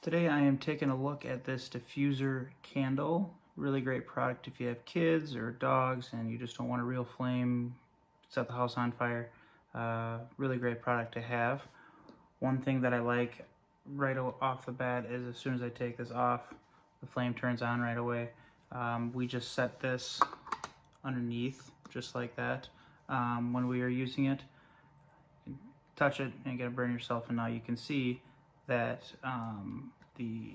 Today I am taking a look at this diffuser candle. Really great product if you have kids or dogs and you just don't want a real flame, set the house on fire. Really great product to have. One thing that I like right off the bat is as soon as I take this off, the flame turns on right away. We just set this underneath just like that. When we are using it, you can touch it and get to burn yourself, and now you can see that the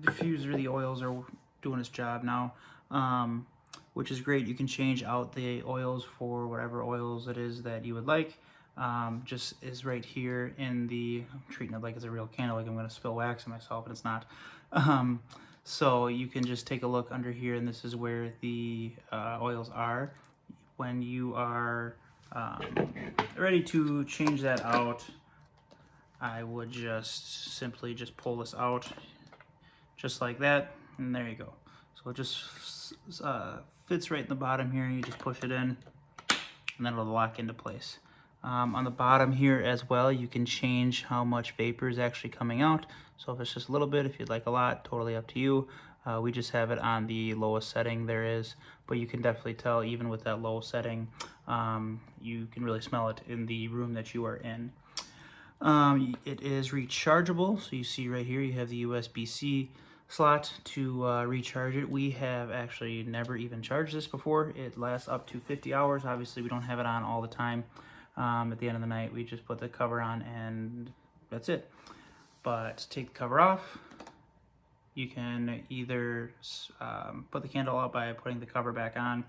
diffuser, the oils are doing its job now, which is great. You can change out the oils for whatever oils it is that you would like. Just is right here in the, I'm treating it like it's a real candle, like I'm going to spill wax on myself, and it's not. So you can just take a look under here, and this is where the oils are. When you are ready to change that out, I would just simply just pull this out just like that, and there you go. So it just fits right in the bottom here, and you just push it in, and then it'll lock into place. On the bottom here as well, you can change how much vapor is actually coming out. So if it's just a little bit, if you'd like a lot, totally up to you. We just have it on the lowest setting there is, but you can definitely tell even with that low setting, you can really smell it in the room that you are in. It is rechargeable, so you see right here you have the USB-C slot to recharge it. We have actually never even charged this before. It lasts up to 50 hours. Obviously we don't have it on all the time. At the end of the night we just put the cover on and that's it. But to take the cover off, you can either put the candle out by putting the cover back on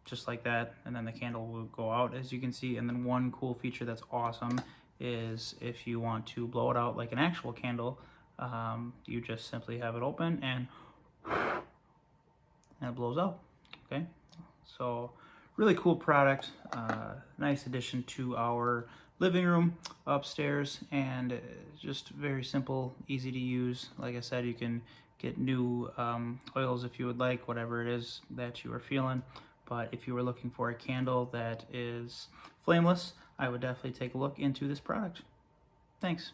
just like that, and then the candle will go out, as you can see. And then one cool feature that's awesome is if you want to blow it out like an actual candle, you just simply have it open and it blows out. Okay, so really cool product, nice addition to our living room upstairs, and just very simple, easy to use. Like I said, you can get new oils if you would like, whatever it is that you are feeling. But if you were looking for a candle that is flameless, I would definitely take a look into this product. Thanks.